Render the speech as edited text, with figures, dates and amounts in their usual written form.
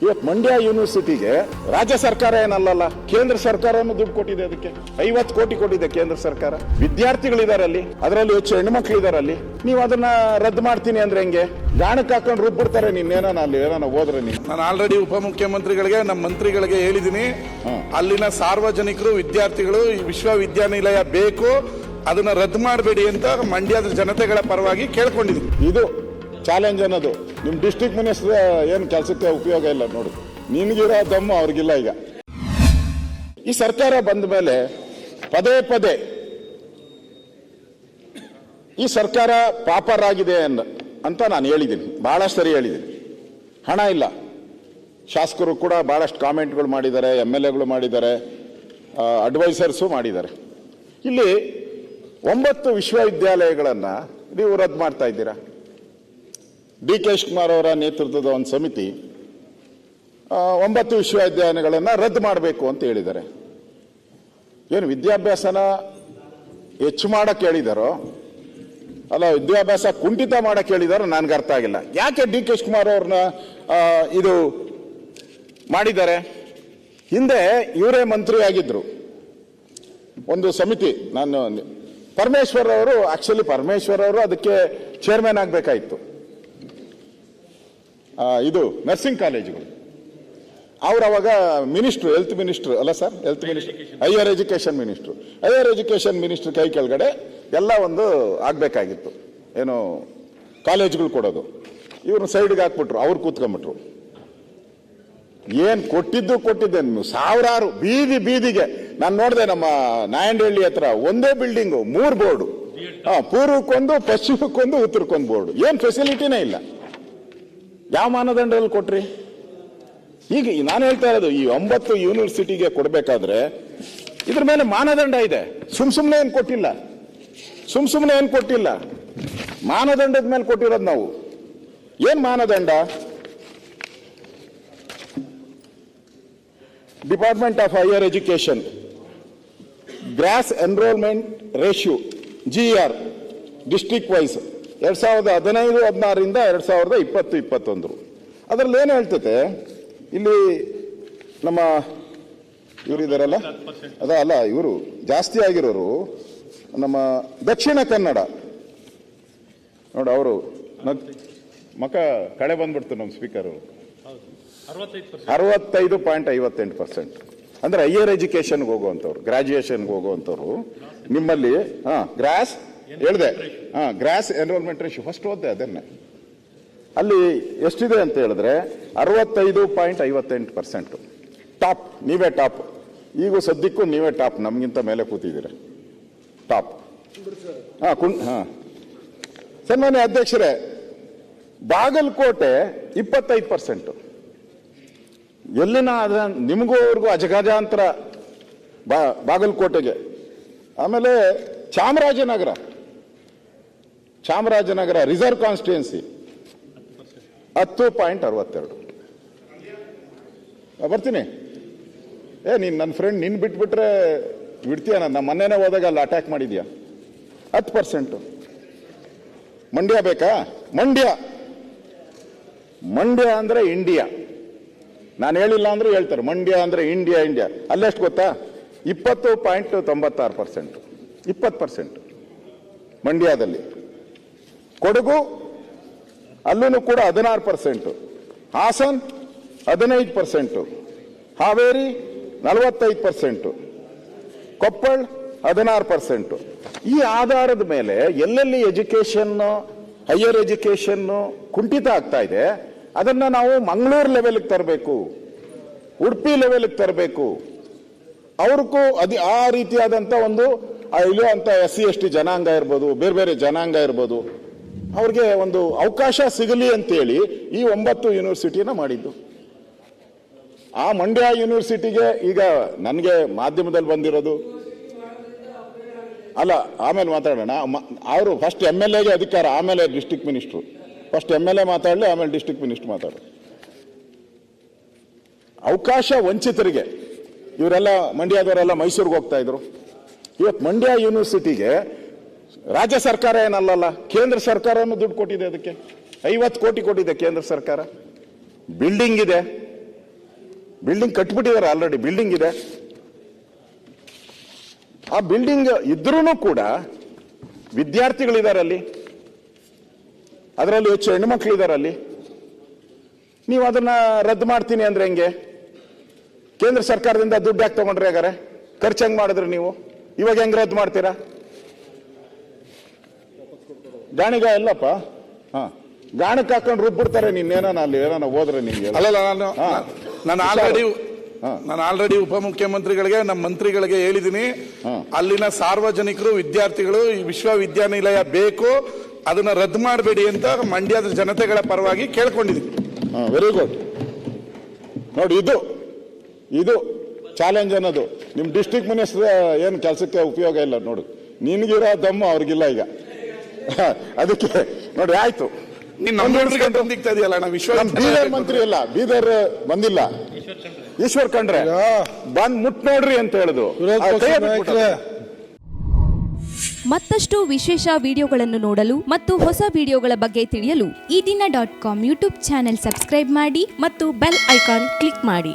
ಇವತ್ತು ಮಂಡ್ಯ ಯೂನಿವರ್ಸಿಟಿಗೆ ರಾಜ್ಯ ಸರ್ಕಾರ ಏನಲ್ಲಲ್ಲ, ಕೇಂದ್ರ ಸರ್ಕಾರನು ದುಡ್ಡು ಕೊಟ್ಟಿದೆ. ಅದಕ್ಕೆ 50 ಕೋಟಿ ಕೊಟ್ಟಿದೆ ಕೇಂದ್ರ ಸರ್ಕಾರ. ವಿದ್ಯಾರ್ಥಿಗಳಿದ್ದಾರೆ ಅಲ್ಲಿ, ಅದರಲ್ಲಿ ಹೆಚ್ಚು ಹೆಣ್ಮಕ್ಳು ಇದಾರೆ ಅಲ್ಲಿ. ನೀವು ಅದನ್ನ ರದ್ದು ಮಾಡ್ತೀನಿ ಅಂದ್ರೆ ಹೆಂಗೆ? ಗಾಣಕ್ಕೆ ಹಾಕೊಂಡು ರುಬ್ಬಿಡ್ತಾರೆ. ನೀನೇನ ಅಲ್ಲಿ ಏನೋ ಹೋದ್ರೆ ನೀನು. ನಾನು ಆಲ್ರೆಡಿ ಉಪಮುಖ್ಯಮಂತ್ರಿಗಳಿಗೆ, ನಮ್ಮ ಮಂತ್ರಿಗಳಿಗೆ ಹೇಳಿದ್ದೀನಿ, ಅಲ್ಲಿನ ಸಾರ್ವಜನಿಕರು, ವಿದ್ಯಾರ್ಥಿಗಳು ಈ ವಿಶ್ವವಿದ್ಯಾನಿಲಯ ಬೇಕು, ಅದನ್ನ ರದ್ದು ಮಾಡಬೇಡಿ ಅಂತ ಮಂಡ್ಯದ ಜನತೆಗಳ ಪರವಾಗಿ ಕೇಳ್ಕೊಂಡಿದ್ದೀನಿ. ಇದು ಚಾಲೆಂಜ್ ಅನ್ನೋದು. ನಿಮ್ಮ ಡಿಸ್ಟ್ರಿಕ್ಟ್ ಮಿನಿಸ್ಟರ್ ಏನು ಕೆಲಸಕ್ಕೆ ಉಪಯೋಗ ಇಲ್ಲ ನೋಡು. ನಿನ್ಗಿರೋ ದಮ್ಮು ಅವ್ರಿಗಿಲ್ಲ. ಈಗ ಈ ಸರ್ಕಾರ ಬಂದ ಮೇಲೆ ಪದೇ ಪದೇ ಈ ಸರ್ಕಾರ ಪಾಪರ್ ಆಗಿದೆ ಅಂತ ನಾನು ಹೇಳಿದ್ದೀನಿ, ಬಹಳಷ್ಟು ಸರಿ ಹೇಳಿದ್ದೀನಿ. ಹಣ ಇಲ್ಲ. ಶಾಸಕರು ಕೂಡ ಬಹಳಷ್ಟು ಕಾಮೆಂಟ್ಗಳು ಮಾಡಿದ್ದಾರೆ, MLAಗಳು ಮಾಡಿದ್ದಾರೆ, ಅಡ್ವೈಸರ್ಸು ಮಾಡಿದ್ದಾರೆ. ಇಲ್ಲಿ 9 ವಿಶ್ವವಿದ್ಯಾಲಯಗಳನ್ನು ನೀವು ರದ್ದು ಮಾಡ್ತಾ ಇದ್ದೀರಾ. DK ಶಿವಕುಮಾರ್ ಅವರ ನೇತೃತ್ವದ ಒಂದು ಸಮಿತಿ 9 ವಿಶ್ವವಿದ್ಯಾಲಯಗಳನ್ನು ರದ್ದು ಮಾಡಬೇಕು ಅಂತ ಹೇಳಿದ್ದಾರೆ. ಏನು ವಿದ್ಯಾಭ್ಯಾಸನ ಹೆಚ್ಚು ಮಾಡಕ್ಕೆ ಹೇಳಿದಾರೋ ಅಲ್ಲ ವಿದ್ಯಾಭ್ಯಾಸ ಕುಂಠಿತ ಮಾಡಕ್ಕೆ ಹೇಳಿದಾರೋ ನನಗೆ ಅರ್ಥ ಆಗಿಲ್ಲ. ಯಾಕೆ DK ಶಿವಕುಮಾರ್ ಅವ್ರನ್ನ ಇದು ಮಾಡಿದ್ದಾರೆ? ಹಿಂದೆ ಇವರೇ ಮಂತ್ರಿ ಆಗಿದ್ರು ಒಂದು ಸಮಿತಿ. ನಾನು ಪರಮೇಶ್ವರ್ ಅವರು ಅದಕ್ಕೆ ಚೇರ್ಮನ್ ಆಗಬೇಕಾಯಿತು. ಇದು ನರ್ಸಿಂಗ್ ಕಾಲೇಜುಗಳು. ಅವ್ರು ಅವಾಗ ಮಿನಿಸ್ಟ್ರು, ಹೆಲ್ತ್ ಮಿನಿಸ್ಟ್ರು ಅಲ್ಲ sir, health minister, higher education minister ಕೈ ಕೆಳಗಡೆ ಎಲ್ಲ ಒಂದು ಆಗ್ಬೇಕಾಗಿತ್ತು. ಏನು ಕಾಲೇಜುಗಳು ಕೊಡೋದು. ಇವ್ರನ್ನ ಸೈಡ್ಗೆ ಹಾಕ್ಬಿಟ್ರು, ಅವ್ರು ಕೂತ್ಕೊಂಡ್ಬಿಟ್ರು. ಏನ್ ಕೊಟ್ಟಿದ್ದೆ ಸಾವಿರಾರು ಬೀದಿಗೆ. ನಾನು ನೋಡಿದೆ ನಮ್ಮ ನಾಯಂಡಹಳ್ಳಿ ಹತ್ರ ಒಂದೇ ಬಿಲ್ಡಿಂಗು 3 ಬೋರ್ಡು, ಪೂರ್ವಕ್ಕೊಂದು, ಪಶ್ಚಿಮಕ್ಕೊಂದು, ಉತ್ತರಕ್ಕೊಂದು ಬೋರ್ಡು. ಏನ್ ಫೆಸಿಲಿಟಿನೇ ಇಲ್ಲ. ಯಾವ ಮಾನದಂಡದಲ್ಲಿ ಕೊಟ್ರಿ? ಈಗ ನಾನು ಹೇಳ್ತಾ ಇರೋದು, ಈ 9 ಯೂನಿವರ್ಸಿಟಿಗೆ ಕೊಡಬೇಕಾದ್ರೆ ಇದ್ರ ಮೇಲೆ ಮಾನದಂಡ ಇದೆ. ಸುಮ್ನೆ ಏನು ಕೊಟ್ಟಿಲ್ಲ. ಮಾನದಂಡದ ಮೇಲೆ ಕೊಟ್ಟಿರೋದು ನಾವು. ಏನ್ ಮಾನದಂಡ? Department of higher education gross enrolment ratio GR district wise 2015-16ರಿಂದ 2020-21. ಅದರಲ್ಲಿ ಏನು ಹೇಳ್ತೈತೆ? ಇಲ್ಲಿ ನಮ್ಮ ಇವರು ಇದಾರಲ್ಲ, ಅಲ್ಲ ಇವರು ಜಾಸ್ತಿ ಆಗಿರೋರು ನಮ್ಮ ದಕ್ಷಿಣ ಕನ್ನಡ. ನೋಡು, ಅವರು ಮಕ ಕಳೆ ಬಂದ್ಬಿಡ್ತು ನಮ್ಮ ಸ್ಪೀಕರ್. 65.58%. ಅಂದ್ರೆ ಹೈಯರ್ ಎಜುಕೇಶನ್ಗೆ ಹೋಗುವಂಥವ್ರು, ಗ್ರಾಜುಯೇಷನ್ಗೆ ಹೋಗುವಂಥವ್ರು ನಿಮ್ಮಲ್ಲಿ ಗ್ರಾಸ್ ಎನ್ರೋಲ್ಮೆಂಟ್ ರೇಷಿಯೋ ಫಸ್ಟ್ ಓದ್ದೆ ಅದನ್ನೇ. ಅಲ್ಲಿ ಎಷ್ಟಿದೆ ಅಂತ ಹೇಳಿದ್ರೆ 65.58%. ಟಾಪ್, ನೀವೇ ಟಾಪ್. ಈಗ ಸದ್ಯಕ್ಕೂ ನೀವೇ ಟಾಪ್, ನಮ್ಗಿಂತ ಮೇಲೆ ಕೂತಿದ್ದೀರ ಟಾಪ್. ಸನ್ಮಾನ್ಯ ಅಧ್ಯಕ್ಷರೇ, ಬಾಗಲಕೋಟೆ 25%. ಎಲ್ಲಿನ ನಿಮಗೂ ಅವ್ರಿಗೂ ಅಜಗಜಾಂತರ ಬಾಗಲಕೋಟೆಗೆ. ಆಮೇಲೆ ಚಾಮರಾಜನಗರ ರಿಸರ್ವ್ ಕಾನ್ಸ್ಟಿಟ್ಯೂನ್ಸಿ 10.62. ಬರ್ತೀನಿ. ನೀನ್ ನನ್ನ ಫ್ರೆಂಡ್, ನಿನ್ ಬಿಟ್ಬಿಟ್ರೆ ಬಿಡ್ತೀಯ? ನಮ್ಮ ಮೊನ್ನೆನೇ ಹೋದಾಗ ಅಲ್ಲಿ ಅಟ್ಯಾಕ್ ಮಾಡಿದ್ಯಾ? 10%. ಮಂಡ್ಯ ಬೇಕಾ? ಮಂಡ್ಯ ಅಂದ್ರೆ ಇಂಡಿಯಾ. ನಾನು ಹೇಳಿಲ್ಲ ಅಂದ್ರೆ ಹೇಳ್ತಾರೆ, ಮಂಡ್ಯ ಅಂದ್ರೆ ಇಂಡಿಯಾ. ಅಲ್ಲೆಷ್ಟು ಗೊತ್ತಾ? 20.96%. 20% ಮಂಡ್ಯದಲ್ಲಿ. ಕೊಡಗು ಅಲ್ಲೂ ಕೂಡ 16%. ಹಾಸನ್ 15%. ಹಾವೇರಿ 45%. ಕೊಪ್ಪಳ 16%. ಈ ಆಧಾರದ ಮೇಲೆ ಎಲ್ಲೆಲ್ಲಿ ಹೈಯರ್ ಎಜುಕೇಶನ್ ಕುಂಠಿತ ಆಗ್ತಾ ಇದೆ, ಅದನ್ನ ನಾವು ಮಂಗಳೂರು ಲೆವೆಲ್ಗೆ ತರಬೇಕು, ಉಡುಪಿ ಲೆವೆಲ್ಗೆ ತರಬೇಕು. ಅವ್ರಿಗೂ ಆ ರೀತಿಯಾದಂಥ ಒಂದು ಇಲ್ಲಿರುವಂಥ SC/ST ಜನಾಂಗ ಇರ್ಬೋದು, ಬೇರೆ ಜನಾಂಗ ಇರ್ಬೋದು, ಅವ್ರಿಗೆ ಒಂದು ಅವಕಾಶ ಸಿಗಲಿ ಅಂತೇಳಿ ಈ 9 ಯೂನಿವರ್ಸಿಟಿನ ಮಾಡಿದ್ದು. ಆ ಮಂಡ್ಯ ಯೂನಿವರ್ಸಿಟಿಗೆ ಈಗ ನನಗೆ ಮಾಧ್ಯಮದಲ್ಲಿ ಬಂದಿರೋದು ಅಲ್ಲ, ಆಮೇಲೆ ಮಾತಾಡೋಣ. ಅವರು ಫಸ್ಟ್ MLAಗೆ ಅಧಿಕಾರ, ಆಮೇಲೆ ಡಿಸ್ಟ್ರಿಕ್ಟ್ ಮಿನಿಸ್ಟ್ರು. ಫಸ್ಟ್ MLA ಮಾತಾಡಲಿ, ಆಮೇಲೆ ಡಿಸ್ಟ್ರಿಕ್ಟ್ ಮಿನಿಸ್ಟರ್ ಮಾತಾಡಲಿ. ಅವಕಾಶ ವಂಚಿತರಿಗೆ. ಇವರೆಲ್ಲ ಮಂಡ್ಯದವರೆಲ್ಲ ಮೈಸೂರಿಗೆ ಹೋಗ್ತಾ ಇದ್ರು. ಇವತ್ತು ಮಂಡ್ಯ ಯೂನಿವರ್ಸಿಟಿಗೆ ರಾಜ್ಯ ಸರ್ಕಾರ ಏನಲ್ಲಲ್ಲ, ಕೇಂದ್ರ ಸರ್ಕಾರನು ದುಡ್ಡು ಕೊಟ್ಟಿದೆ. ಅದಕ್ಕೆ 50 ಕೋಟಿ ಕೊಟ್ಟಿದೆ ಕೇಂದ್ರ ಸರ್ಕಾರ. ಬಿಲ್ಡಿಂಗ್ ಇದೆ, ಬಿಲ್ಡಿಂಗ್ ಕಟ್ಬಿಟ್ಟಿದ್ದಾರೆ, ಆಲ್ರೆಡಿ ಬಿಲ್ಡಿಂಗ್ ಇದೆ. ಆ ಬಿಲ್ಡಿಂಗ್ ಇದ್ರೂ ಕೂಡ ವಿದ್ಯಾರ್ಥಿಗಳಿದ್ದಾರೆ ಅಲ್ಲಿ, ಅದರಲ್ಲಿ ಹೆಚ್ಚು ಹೆಣ್ಣುಮಕ್ಳಿದ್ದಾರೆ ಅಲ್ಲಿ. ನೀವು ಅದನ್ನ ರದ್ದು ಮಾಡ್ತೀನಿ ಅಂದ್ರೆ ಹೆಂಗೆ? ಕೇಂದ್ರ ಸರ್ಕಾರದಿಂದ ದುಡ್ಡು ಯಾಕೆ ತಗೊಂಡ್ರಿ? ಹಾಗಾರೆ ಖರ್ಚು ಹೆಂಗ್ ಮಾಡಿದ್ರಿ ನೀವು? ಇವಾಗ ಹೆಂಗ್ ರದ್ದು ಮಾಡ್ತೀರಾ? ಗಾಣಿಗ ಎಲ್ಲಪ್ಪ, ಹಾ, ಗಾಣಕ್ಕೆ ಹಾಕೊಂಡು ರುಬ್ಬಿಡ್ತಾರೆ. ನೀನೇನ ಅಲ್ಲಿ ಏನಾನ ಹೋದ್ರೆ ನಿಮ್ಗೆ ಅಲ್ಲಲ್ಲ, ನಾನು ಆಲ್ರೆಡಿ ಉಪಮುಖ್ಯಮಂತ್ರಿಗಳಿಗೆ ನಮ್ಮ ಮಂತ್ರಿಗಳಿಗೆ ಹೇಳಿದ್ದೀನಿ. ಅಲ್ಲಿನ ಸಾರ್ವಜನಿಕರು ವಿದ್ಯಾರ್ಥಿಗಳು ಈ ವಿಶ್ವವಿದ್ಯಾನಿಲಯ ಬೇಕು, ಅದನ್ನ ರದ್ದು ಮಾಡಬೇಡಿ ಅಂತ ಮಂಡ್ಯದ ಜನತೆಗಳ ಪರವಾಗಿ ಕೇಳ್ಕೊಂಡಿದ್ದೀನಿ. Very good. ನೋಡಿ, ಇದು ಚಾಲೆಂಜ್ ಅನ್ನೋದು ನಿಮ್ಮ ಡಿಸ್ಟ್ರಿಕ್ಟ್ ಮಿನಿಸ್ಟರ್ ಏನು ಕೆಲಸಕ್ಕೆ ಉಪಯೋಗ ಇಲ್ಲ. ನೋಡು, ನಿನ್ಗಿರೋ ದಮ್ಮು ಅವ್ರಿಗಿಲ್ಲ ಈಗ. ಅದಕ್ಕೆ ನೋಡಿ, ಆಯ್ತು. ಬೀದರ್ ಮಂತ್ರಿ ಅಲ್ಲ, ಬೀದರ್ ಬಂದಿಲ್ಲ, ಈಶ್ವರ್ ಖಂಡ್ರೆ ಬಂದ್ ಮುಟ್ ನೋಡ್ರಿ ಅಂತ ಹೇಳಿದ್ರು. ಮತ್ತಷ್ಟು ವಿಶೇಷ ವಿಡಿಯೋಗಳನ್ನು ನೋಡಲು ಮತ್ತು ಹೊಸ ವಿಡಿಯೋಗಳ ಬಗ್ಗೆ ತಿಳಿಯಲು ಈ ದಿನ .com ಯೂಟ್ಯೂಬ್ ಚಾನೆಲ್ ಸಬ್ಸ್ಕ್ರೈಬ್ ಮಾಡಿ ಮತ್ತು ಬೆಲ್ ಐಕಾನ್ ಕ್ಲಿಕ್ ಮಾಡಿ.